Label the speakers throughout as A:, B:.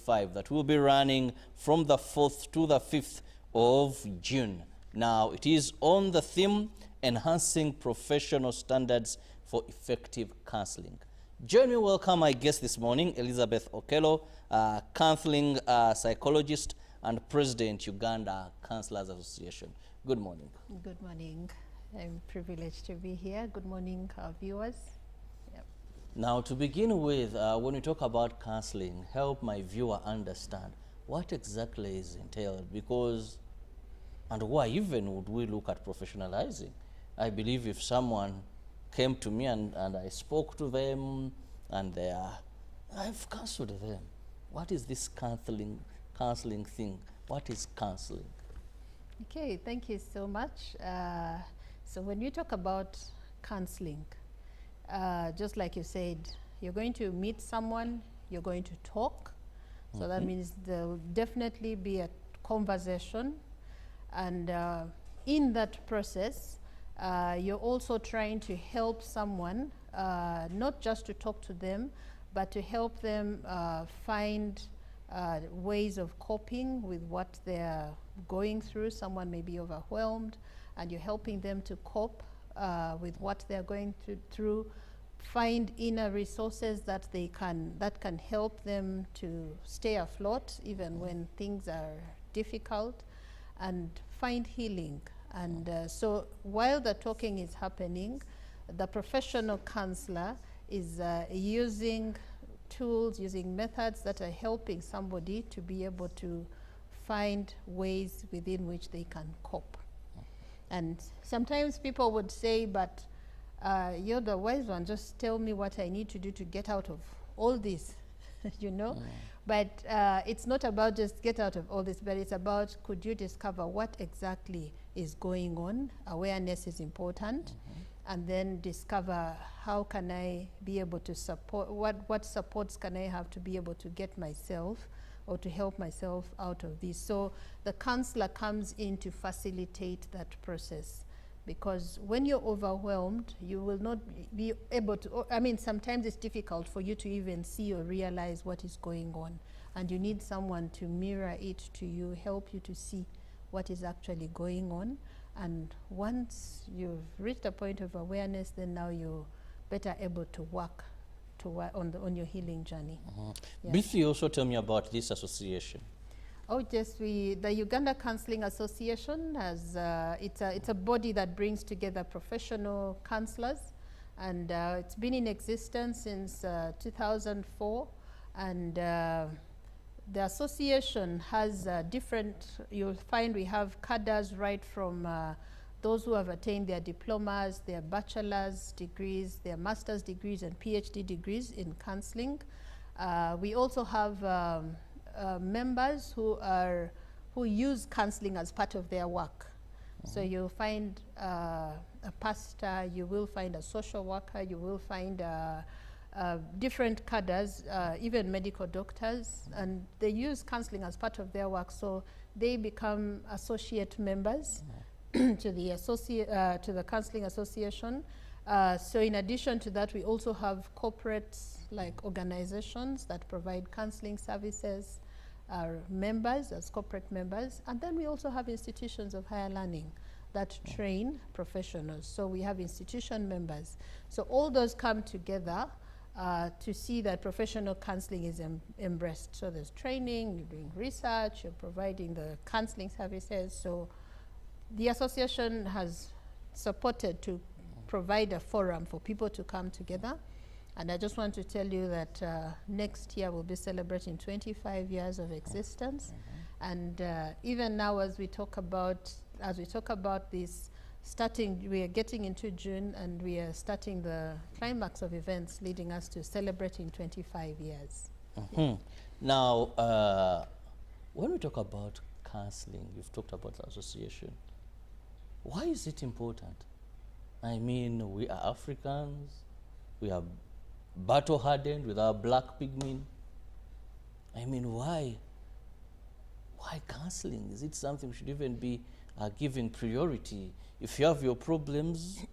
A: 2025 that will be running from the 4th to the 5th of June. Now, it is on the theme, Enhancing Professional Standards for Effective Counseling. Join me, welcome my guest this morning, Elizabeth Okello, counseling psychologist and President, Uganda Counselors Association. Good morning.
B: Good morning. I'm privileged to be here. Good morning, viewers. Yep.
A: Now, to begin with, when we talk about counseling, help my viewer understand what exactly is entailed, because, and why even would we look at professionalizing? I believe if someone came to me and I spoke to them and I've counseled them. What is this counseling thing? What is counseling?
B: Okay, thank you so much. So when you talk about counseling, just like you said, you're going to meet someone, you're going to talk. So that means there will definitely be a conversation. And in that process, you're also trying to help someone, not just to talk to them, but to help them find ways of coping with what they're going through. Someone may be overwhelmed, and you're helping them to cope with what they're going through, find inner resources that can help them to stay afloat even when things are difficult, and find healing. And so while the talking is happening, the professional counselor is using tools, using methods that are helping somebody to be able to find ways within which they can cope. And sometimes people would say, but you're the wise one, just tell me what I need to do to get out of all this, you know? But it's not about just get out of all this, but it's about, could you discover what exactly is going on? Awareness is important. And then discover, how can I be able to support, what supports can I have to be able to get myself or to help myself out of this. So the counselor comes in to facilitate that process. Because when you're overwhelmed, you will not be able to, I mean, sometimes it's difficult for you to even see or realize what is going on. And you need someone to mirror it to you, help you to see what is actually going on. And once you've reached a point of awareness, then now you're better able to work on your healing journey.
A: Yeah. Briefly also tell me about this association.
B: Oh yes, the Uganda Counseling Association has, it's a body that brings together professional counselors, and it's been in existence since 2004, and the association has you'll find we have cadres right from those who have attained their diplomas, their bachelor's degrees, their master's degrees and PhD degrees in counseling. We also have members who use counseling as part of their work. So you'll find a pastor, you will find a social worker, you will find different cadres, even medical doctors, and they use counseling as part of their work. So they become associate members to the Counseling Association. So in addition to that, we also have corporates like organizations that provide counseling services, are members as corporate members, and then we also have institutions of higher learning that train professionals. So we have institution members. So all those come together to see that professional counseling is embraced. So there's training, you're doing research, you're providing the counseling services. So the association has supported to provide a forum for people to come together. And I just want to tell you that next year we'll be celebrating 25 years of existence. And even now, as we talk about this, we are getting into June, and we are starting the climax of events leading us to celebrating 25 years.
A: Now, when we talk about counseling, you've talked about the association. Why is it important? I mean, we are Africans, we are battle-hardened with our black pigmen. I mean, why counseling? Is it something we should even be giving priority? If you have your problems,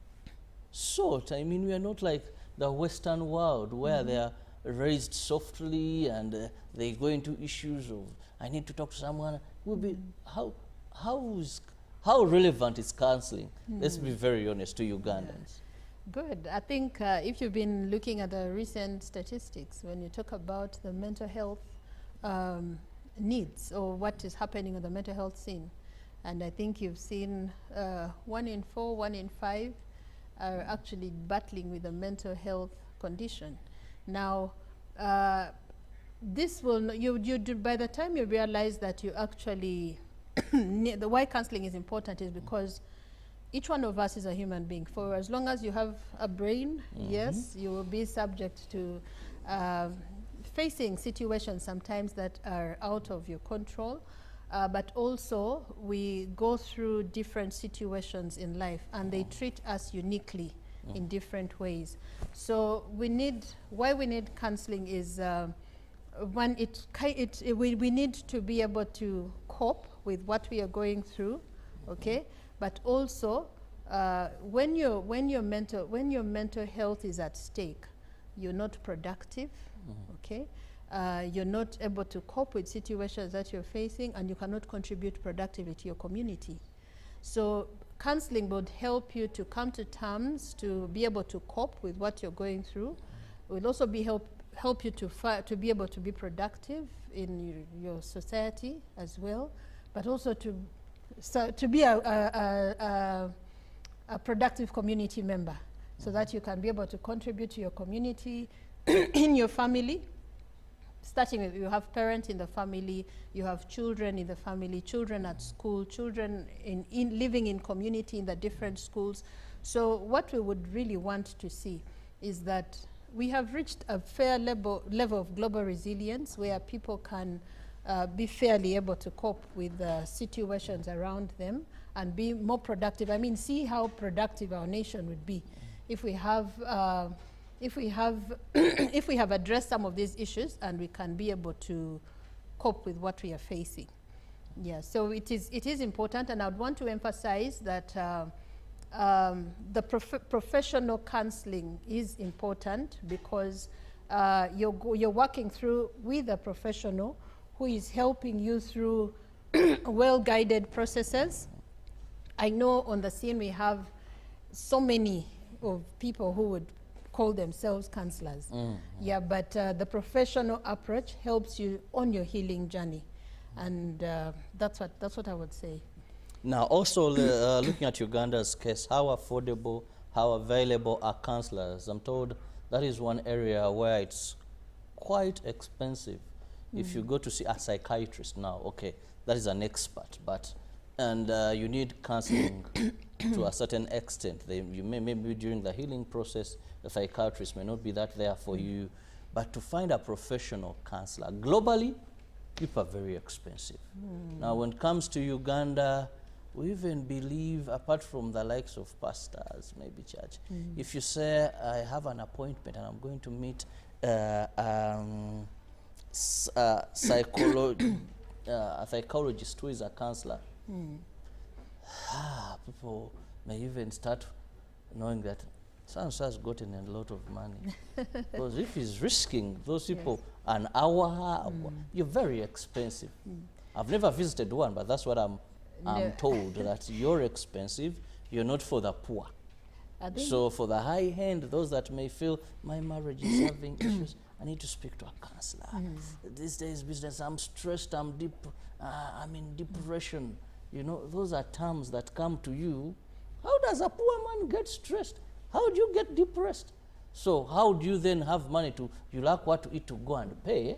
A: sort. I mean, we are not like the Western world where there raised softly and they go into issues of, I need to talk to someone, will be, how relevant is counseling? Let's be very honest to Ugandans.
B: Good. I think if you've been looking at the recent statistics, when you talk about the mental health needs or what is happening on the mental health scene, and I think you've seen 1 in 4, 1 in 5 are actually battling with a mental health condition. Now, this will, by the time you realize that you actually, the why counseling is important is because each one of us is a human being. For as long as you have a brain, yes, you will be subject to facing situations sometimes that are out of your control. But also, we go through different situations in life, and they treat us uniquely in different ways. So we need, why we need counseling is, one, we need to be able to cope with what we are going through, okay? But also, when your mental health is at stake, you're not productive, okay? You're not able to cope with situations that you're facing, and you cannot contribute productively to your community. So counseling would help you to come to terms, to be able to cope with what you're going through. It will also help you to be able to be productive in your society as well, but also to be a productive community member, so that you can be able to contribute to your community, in your family. Starting with, you have parents in the family, you have children in the family, children at school, children living in community in the different schools. So what we would really want to see is that we have reached a fair level of global resilience, where people can be fairly able to cope with situations around them and be more productive. I mean, see how productive our nation would be if we have if we have addressed some of these issues, and we can be able to cope with what we are facing. Yeah, so it is important, and I would want to emphasize that the professional counseling is important, because you're working with a professional who is helping you through well-guided processes. I know on the scene we have so many of people who would call themselves counselors. Yeah, but the professional approach helps you on your healing journey, and that's what I would say.
A: Now, also looking at Uganda's case, how affordable, how available are counselors? I'm told that is one area where it's quite expensive. If you go to see a psychiatrist now, okay, that is an expert, and you need counseling to a certain extent. Maybe during the healing process, the psychiatrist may not be that there for you, but to find a professional counselor globally, people are very expensive. Now, when it comes to Uganda, we even believe, apart from the likes of pastors, maybe church, if you say, I have an appointment and I'm going to meet a psychologist who is a counselor, people may even start knowing that so-and-so has gotten a lot of money. Because if he's risking those people an hour, you're very expensive. I've never visited one, but that's what I'm told, that you're expensive, you're not for the poor. So for the high end, those that may feel my marriage is having issues, I need to speak to a counselor. These days business, I'm stressed, I'm in depression. You know, those are terms that come to you. How does a poor man get stressed? How do you get depressed? So how do you then have money you lack what to eat to go and pay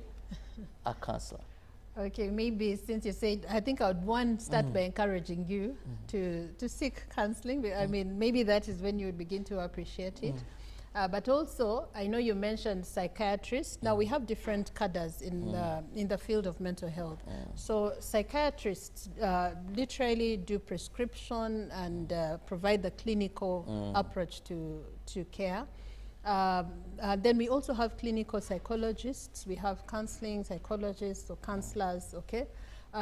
A: a counselor? Okay,
B: maybe since you said, I think I would start by encouraging you to seek counseling. I mean, maybe that is when you would begin to appreciate it. But also, I know you mentioned psychiatrists. Now, we have different cadres in the field of mental health. So psychiatrists literally do prescription and provide the clinical approach to care. Then we also have clinical psychologists. We have counseling psychologists or counselors, okay?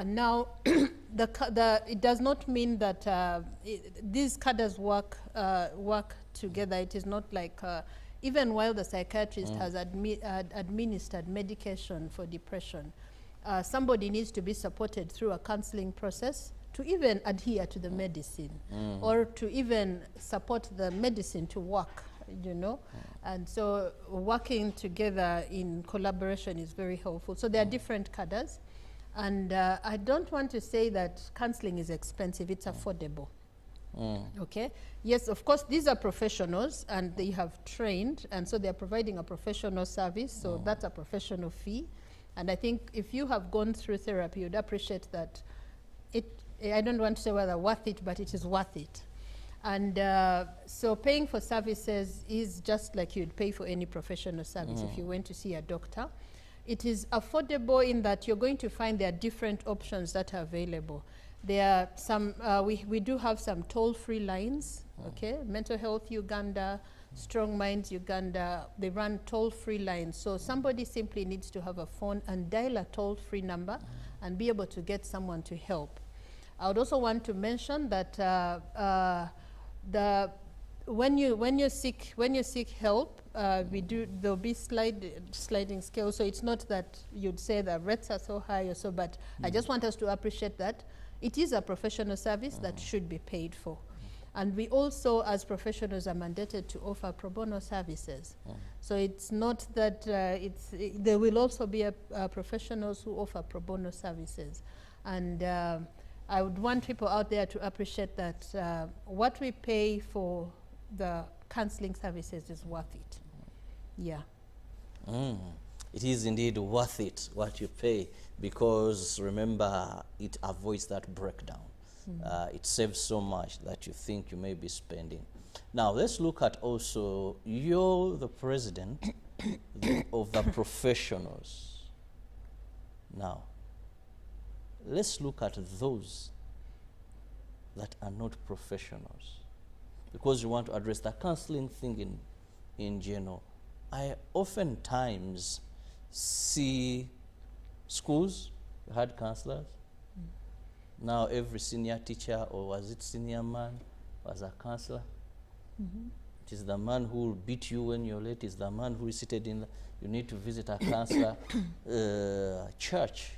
B: Now, it does not mean that these cadres work together. It is not like even while the psychiatrist has administered medication for depression, somebody needs to be supported through a counseling process to even adhere to the medicine, or to even support the medicine to work, you know. And so working together in collaboration is very helpful. So there are different cadres. And I don't want to say that counseling is expensive, it's affordable. Okay. Yes, of course, these are professionals and they have trained, and so they're providing a professional service, so that's a professional fee. And I think if you have gone through therapy, you'd appreciate that I don't want to say whether worth it, but it is worth it. And so paying for services is just like you'd pay for any professional service if you went to see a doctor. It is affordable in that you're going to find there are different options that are available. There are some, we do have some toll-free lines, okay? Mental Health Uganda, Strong Minds Uganda, they run toll-free lines. So somebody simply needs to have a phone and dial a toll-free number and be able to get someone to help. I would also want to mention that when you seek help, there'll be sliding scale. So it's not that you'd say the rates are so high or so, but I just want us to appreciate that it is a professional service that should be paid for. And we also, as professionals, are mandated to offer pro bono services. So it's not that there will also be professionals who offer pro bono services. And I would want people out there to appreciate that what we pay for the counseling services is worth it. Yeah.
A: It is indeed worth it, what you pay, because remember, it avoids that breakdown. It saves so much that you think you may be spending. Now, let's look at also, you're the president of the professionals. Now, let's look at those that are not professionals, because you want to address the counseling thing in general. I oftentimes see schools had counselors. Now every senior teacher, or was it senior man, was a counselor. It is the man who will beat you when you're late. It's the man who is seated in you need to visit a counselor church.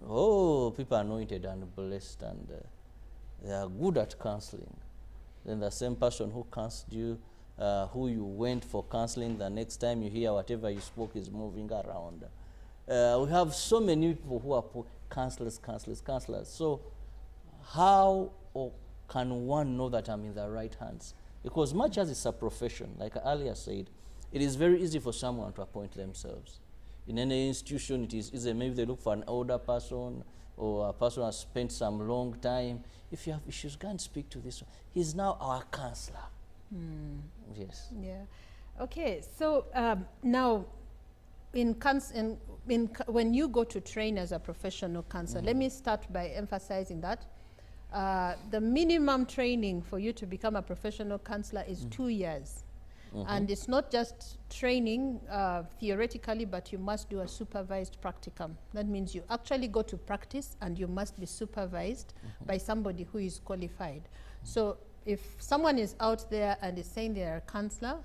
A: Oh, people are anointed and blessed, and they are good at counseling. Then the same person who counseled you, who you went for counseling, the next time you hear whatever you spoke is moving around. We have so many people who are counselors. So how can one know that I'm in the right hands? Because much as it's a profession, like I earlier said, it is very easy for someone to appoint themselves. In any institution, it is easy. Maybe they look for an older person, or a person who has spent some long time. If you have issues, go and speak to this one. He's now our counselor. Yes. Yeah.
B: Okay. So now, when you go to train as a professional counselor, let me start by emphasizing that the minimum training for you to become a professional counselor is 2 years. And it's not just training theoretically, but you must do a supervised practicum. That means you actually go to practice and you must be supervised by somebody who is qualified. So if someone is out there and is saying they're a counselor,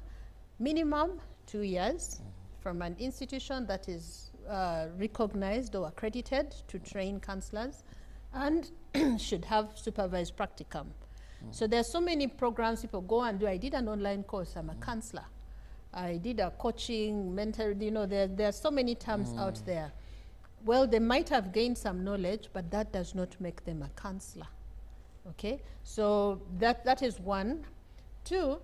B: minimum 2 years from an institution that is recognized or accredited to train counselors, and should have supervised practicum. So there's so many programs people go and do. I did an online course, I'm a counselor. I did a coaching, mentor, you know, there are so many terms out there. Well, they might have gained some knowledge, but that does not make them a counselor. Okay, so that is one. Two,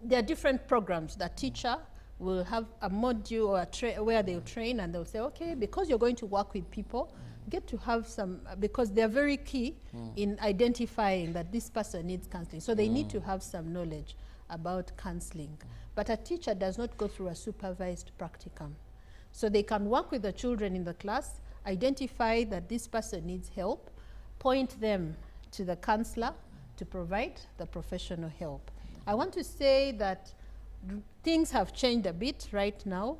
B: there are different programs. The teacher will have a module or where they'll train, and they'll say, okay, because you're going to work with people, get to have some, because they're very key in identifying that this person needs counseling. So they need to have some knowledge about counseling. But a teacher does not go through a supervised practicum. So they can work with the children in the class, identify that this person needs help, point them to the counselor to provide the professional help. I want to say that things have changed a bit right now.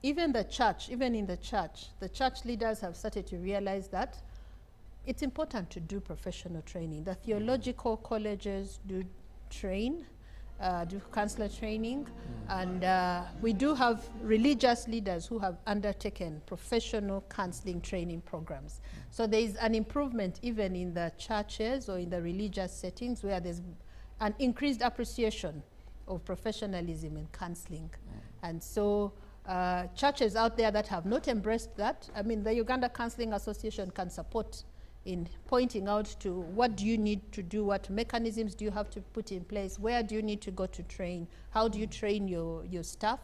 B: Even in the church, the church leaders have started to realize that it's important to do professional training. The theological colleges do train, do counselor training, and we do have religious leaders who have undertaken professional counseling training programs. So there is an improvement even in the churches or in the religious settings where there's an increased appreciation of professionalism in counseling. And so churches out there that have not embraced that, I mean, the Uganda Counseling Association can support in pointing out to what do you need to do, what mechanisms do you have to put in place, where do you need to go to train, how do you train your staff,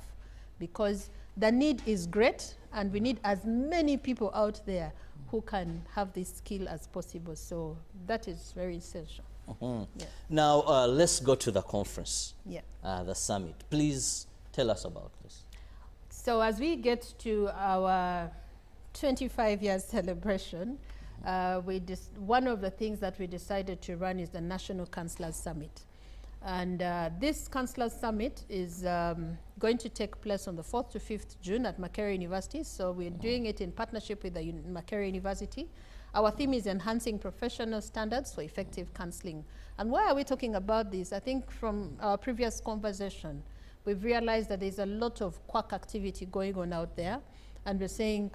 B: because the need is great and we need as many people out there who can have this skill as possible. So that is very essential. Yeah.
A: Now let's go to the conference,
B: Yeah.
A: The summit. Please tell us about this.
B: So as we get to our 25 years celebration, one of the things that we decided to run is the National Councillors Summit. And this Councillors Summit is going to take place on the 4th to 5th June at Makerere University. So we're doing it in partnership with the Makerere University. Our theme is enhancing professional standards for effective counseling. And why are we talking about this? I think from our previous conversation, we've realized that there's a lot of quack activity going on out there. And we're saying,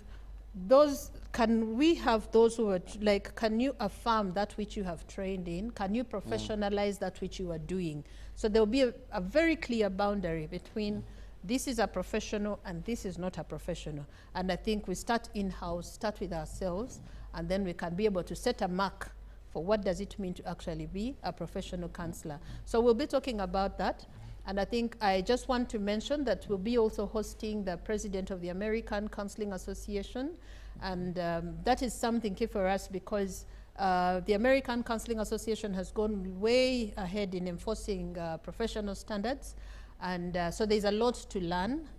B: can we have those who are, like, can you affirm that which you have trained in? Can you professionalize that which you are doing? So there'll be a very clear boundary between this is a professional and this is not a professional. And I think we start in-house, start with ourselves, and then we can be able to set a mark for what does it mean to actually be a professional counselor. So we'll be talking about that. And I think I just want to mention that we'll be also hosting the president of the American Counseling Association. And that is something key for us because the American Counseling Association has gone way ahead in enforcing professional standards. And so there's a lot to learn.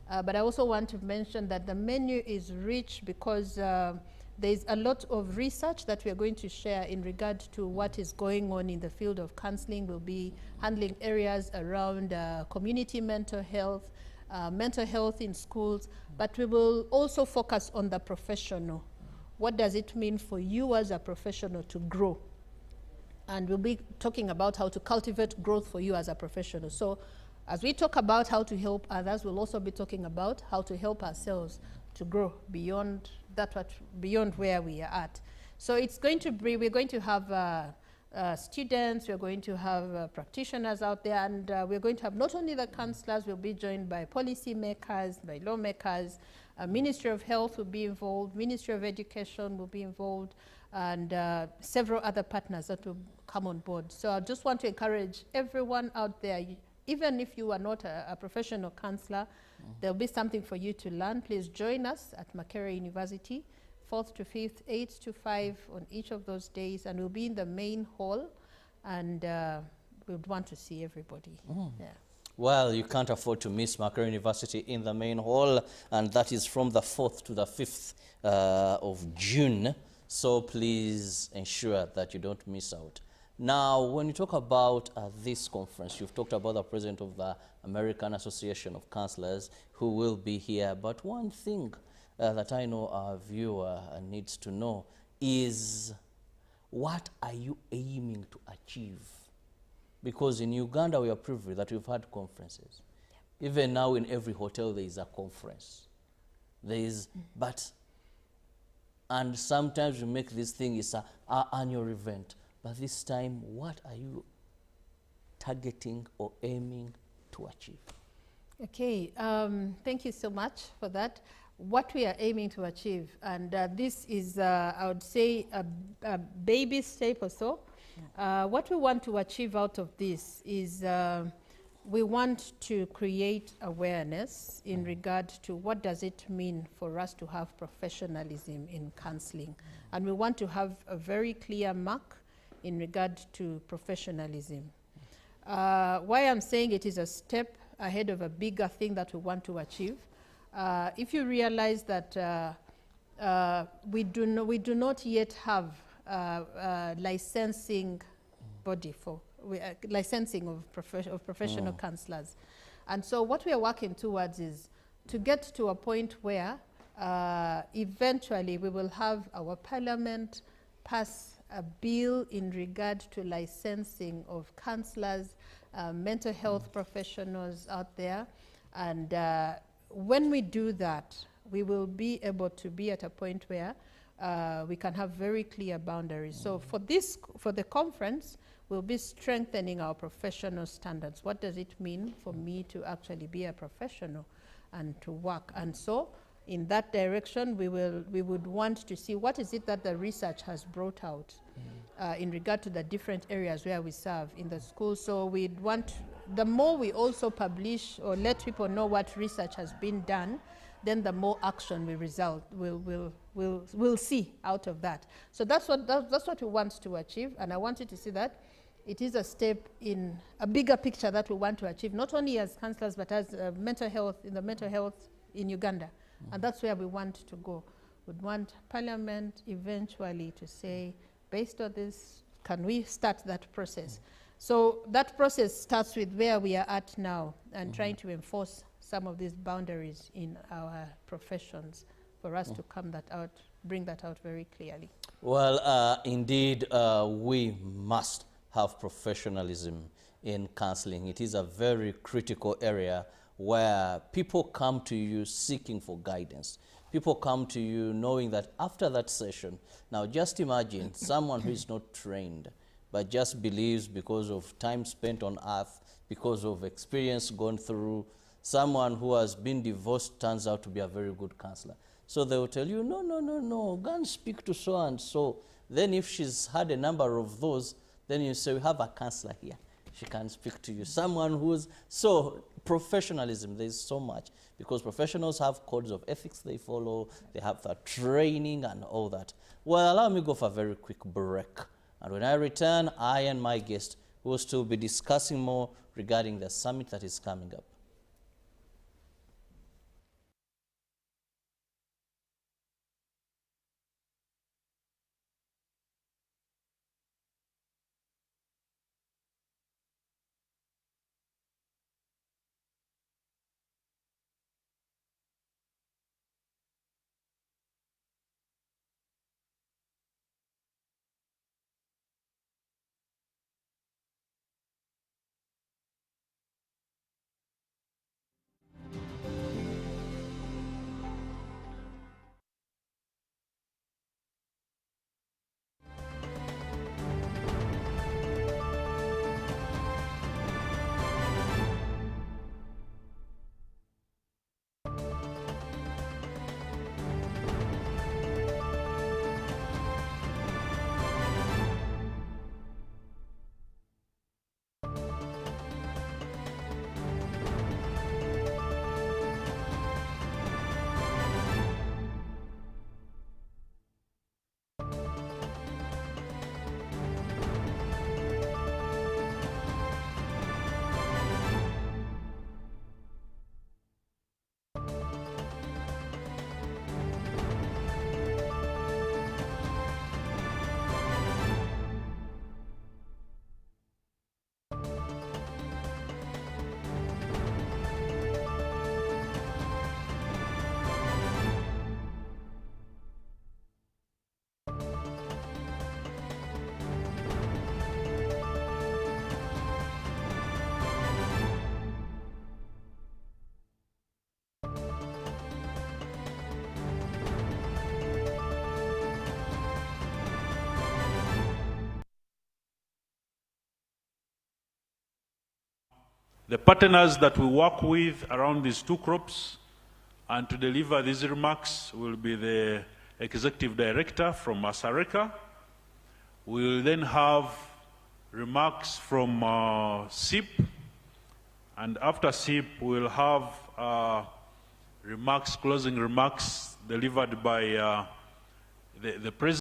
B: But I also want to mention that the menu is rich because there's a lot of research that we are going to share in regard to what is going on in the field of counseling. We'll be handling areas around community mental health in schools, but we will also focus on the professional. What does it mean for you as a professional to grow? And we'll be talking about how to cultivate growth for you as a professional. So as we talk about how to help others, we'll also be talking about how to help ourselves to grow beyond where we are at. So it's going to be, we're going to have students, we're going to have practitioners out there, and we're going to have not only the counselors, we'll be joined by policy makers, by lawmakers, Ministry of Health will be involved, Ministry of Education will be involved, and several other partners that will come on board. So I just want to encourage everyone out there, even if you are not a professional counselor, there'll be something for you to learn. Please join us at Makerere University, 4th to 5th, 8 to 5 on each of those days, and we'll be in the main hall, and we would want to see everybody. Yeah.
A: Well, you can't afford to miss Makerere University in the main hall, and that is from the 4th to the 5th of June. So please ensure that you don't miss out. Now, when you talk about this conference, you've talked about the president of the American Association of Counselors who will be here. But one thing that I know our viewer needs to know is, what are you aiming to achieve? Because in Uganda, we are privileged that we've had conferences. Yep. Even now, in every hotel, there is a conference. There is, and sometimes we make this thing is our annual event. But this time, what are you targeting or aiming to achieve? Okay,
B: thank you so much for that. What we are aiming to achieve, and this is, I would say, a baby step or so. What we want to achieve out of this is we want to create awareness in regard to what does it mean for us to have professionalism in counseling. And we want to have a very clear mark in regard to professionalism. Why I'm saying it is a step ahead of a bigger thing that we want to achieve. If you realize that we do not yet have licensing body for licensing of professional counselors. And so what we are working towards is to get to a point where eventually we will have our parliament pass a bill in regard to licensing of counselors mental health professionals out there. And when we do that, we will be able to be at a point where we can have very clear boundaries. So for the conference, we'll be strengthening our professional standards. What does it mean for me to actually be a professional and to work? And so in that direction, we would want to see what is it that the research has brought out in regard to the different areas where we serve in the school. So we'd want, the more we also publish or let people know what research has been done, then the more action we'll see out of that. So that's what we want to achieve, and I want you to see that it is a step in a bigger picture that we want to achieve, not only as counsellors, but as mental health in Uganda. And that's where we want to go. We'd want Parliament eventually to say, based on this, can we start that process? So that process starts with where we are at now and trying to enforce some of these boundaries in our professions for us to bring that out very clearly.
A: Well, indeed, we must have professionalism in counseling. It is a very critical area where people come to you seeking for guidance. People come to you knowing that after that session, now just imagine someone who is not trained, but just believes because of time spent on earth, because of experience gone through, someone who has been divorced turns out to be a very good counselor. So they will tell you, no, go and speak to so-and-so. Then if she's had a number of those, then you say, we have a counselor here. She can speak to you. Someone who's, so professionalism, there's so much. Because professionals have codes of ethics they follow, they have the training and all that. Well, allow me to go for a very quick break. And when I return, I and my guest will still be discussing more regarding the summit that is coming up.
C: The partners that we work with around these two crops and to deliver these remarks will be the Executive Director from Masareka. We will then have remarks from SIP, and after SIP we'll have closing remarks delivered by the President.